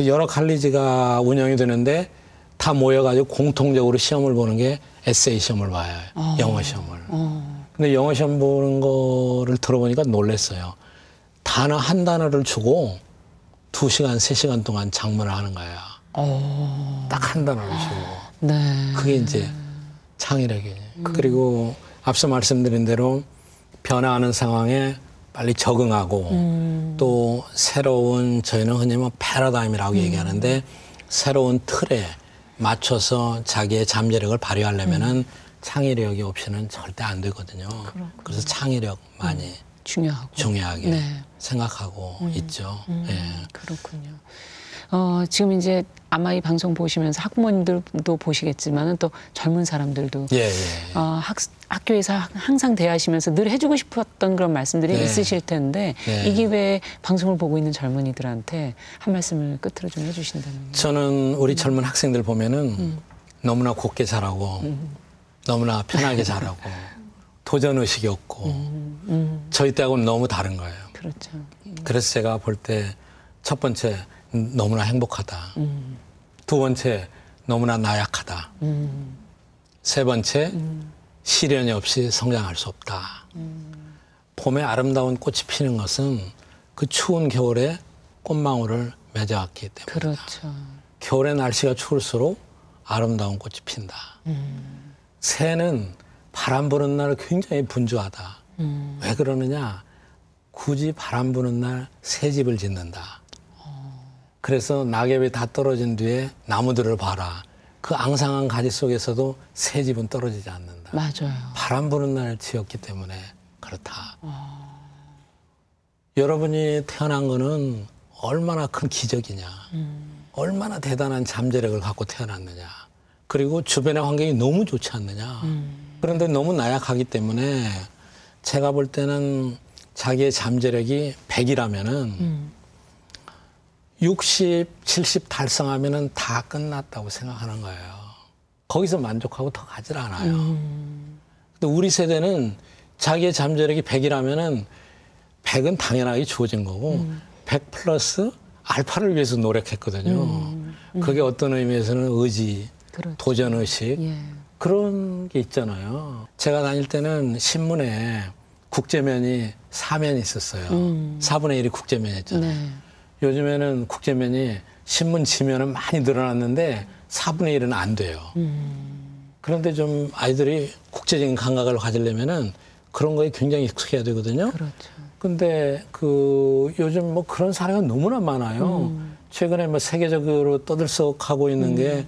여러 칼리지가 운영이 되는데 다 모여가지고 공통적으로 시험을 보는 게 에세이 시험을 봐요. 영어 시험을. 근데 영어 시험 보는 거를 들어보니까 놀랐어요. 단어 한 단어를 주고 2시간, 3시간 동안 작문을 하는 거예요. 딱 한 단어를 주고. 네. 그게 이제 창의력이에요. 그리고 앞서 말씀드린 대로 변화하는 상황에 빨리 적응하고 또 새로운 저희는 흔히 뭐 패러다임이라고 얘기하는데 새로운 틀에 맞춰서 자기의 잠재력을 발휘하려면은 창의력이 없이는 절대 안 되거든요. 그래서 창의력 많이 중요하게 네. 생각하고 있죠. 예. 그렇군요. 지금 이제 아마 이 방송 보시면서 학부모님들도 보시겠지만은 또 젊은 사람들도 예, 예. 학교에서 항상 대하시면서 늘 해주고 싶었던 그런 말씀들이 네. 있으실 텐데 네. 이 기회에 방송을 보고 있는 젊은이들한테 한 말씀을 끝으로 좀 해주신다면요. 저는 우리 젊은 학생들 보면은 너무나 곱게 자라고 너무나 편하게 자라고 도전 의식이 없고 저희 때하고는 너무 다른 거예요. 그렇죠. 그래서 제가 볼 때 첫 번째 너무나 행복하다. 두 번째 너무나 나약하다. 세 번째 시련이 없이 성장할 수 없다. 봄에 아름다운 꽃이 피는 것은 그 추운 겨울에 꽃망울을 맺어왔기 때문이다. 그렇죠. 겨울에 날씨가 추울수록 아름다운 꽃이 핀다. 새는 바람 부는 날 굉장히 분주하다. 왜 그러느냐? 굳이 바람 부는 날 새 집을 짓는다. 그래서 낙엽이 다 떨어진 뒤에 나무들을 봐라. 그 앙상한 가지 속에서도 새 집은 떨어지지 않는다. 맞아요. 바람 부는 날 지었기 때문에 그렇다. 여러분이 태어난 거는 얼마나 큰 기적이냐. 얼마나 대단한 잠재력을 갖고 태어났느냐. 그리고 주변의 환경이 너무 좋지 않느냐. 그런데 너무 나약하기 때문에 제가 볼 때는 자기의 잠재력이 100이라면은 60, 70 달성하면은 다 끝났다고 생각하는 거예요. 거기서 만족하고 더 가질 않아요. 근데 우리 세대는 자기의 잠재력이 100이라면은 100은 당연하게 주어진 거고 100 플러스 알파를 위해서 노력했거든요. 그게 어떤 의미에서는 의지, 그렇죠. 도전의식 예. 그런 게 있잖아요. 제가 다닐 때는 신문에 국제면이 4면이 있었어요. 4분의 1이 국제면이었잖아요. 네. 요즘에는 국제면이 신문 지면은 많이 늘어났는데 4분의 1은 안 돼요. 그런데 좀 아이들이 국제적인 감각을 가지려면은 그런 거에 굉장히 익숙해야 되거든요. 그렇죠. 근데 요즘 뭐 그런 사례가 너무나 많아요. 최근에 뭐 세계적으로 떠들썩하고 있는 게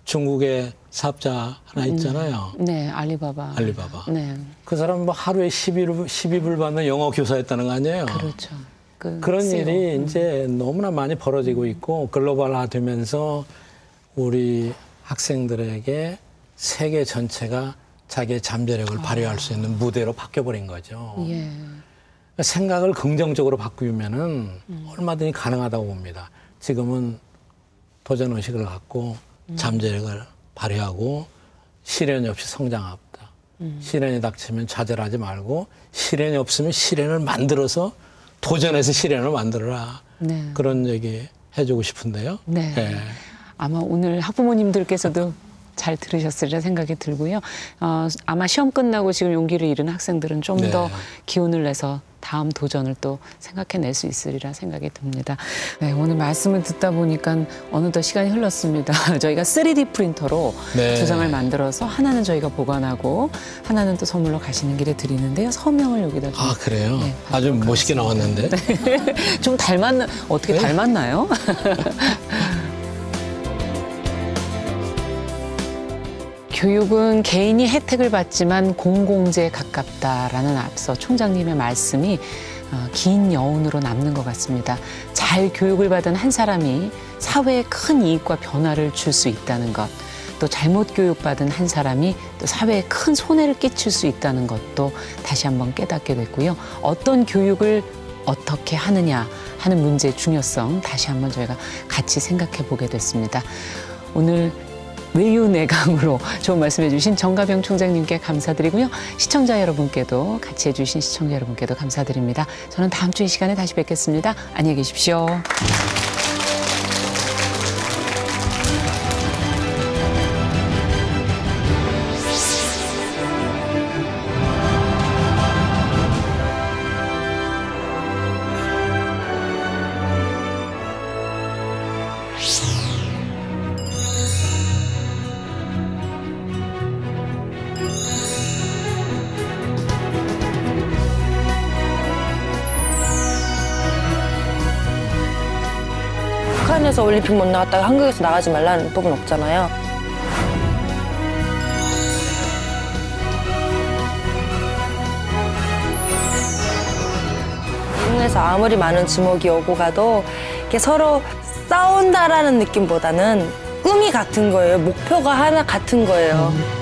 중국의 사업자 하나 있잖아요. 네, 알리바바. 네. 그 사람 뭐 하루에 12불 받는 영어 교사였다는 거 아니에요? 그렇죠. 그런 일이 이제 너무나 많이 벌어지고 있고 글로벌화 되면서 우리 학생들에게 세계 전체가 자기의 잠재력을 발휘할 수 있는 무대로 바뀌어버린 거죠. 예. 생각을 긍정적으로 바꾸면은 얼마든지 가능하다고 봅니다. 지금은 도전의식을 갖고 잠재력을 발휘하고 시련이 없이 성장합니다. 시련이 닥치면 좌절하지 말고 시련이 없으면 시련을 만들어서 도전해서 시련을 만들어라. 네. 그런 얘기 해주고 싶은데요. 네. 네. 아마 오늘 학부모님들께서도 잘 들으셨으리라 생각이 들고요. 아마 시험 끝나고 지금 용기를 잃은 학생들은 좀 더 네. 기운을 내서 다음 도전을 또 생각해낼 수 있으리라 생각이 듭니다. 네, 오늘 말씀을 듣다 보니까 어느덧 시간이 흘렀습니다. 저희가 3D 프린터로 네. 두 장을 만들어서 하나는 저희가 보관하고 하나는 또 선물로 가시는 길에 드리는데요. 서명을 여기다 좀. 아, 그래요? 네, 아주 멋있게 나왔는데. 좀 어떻게 네? 닮았나요? 교육은 개인이 혜택을 받지만 공공재에 가깝다라는 앞서 총장님의 말씀이 긴 여운으로 남는 것 같습니다. 잘 교육을 받은 한 사람이 사회에 큰 이익과 변화를 줄 수 있다는 것, 또 잘못 교육받은 한 사람이 또 사회에 큰 손해를 끼칠 수 있다는 것도 다시 한번 깨닫게 됐고요. 어떤 교육을 어떻게 하느냐 하는 문제의 중요성 다시 한번 저희가 같이 생각해 보게 됐습니다. 오늘 외유내강으로 좋은 말씀해 주신 정가병 총장님께 감사드리고요. 시청자 여러분께도 같이 해주신 시청자 여러분께도 감사드립니다. 저는 다음 주 이 시간에 다시 뵙겠습니다. 안녕히 계십시오. 북한에서 올림픽 못 나갔다가 한국에서 나가지 말라는 법은 없잖아요. 미국에서 아무리 많은 주먹이 오고 가도 이렇게 서로 싸운다라는 느낌보다는 꿈이 같은 거예요. 목표가 하나 같은 거예요.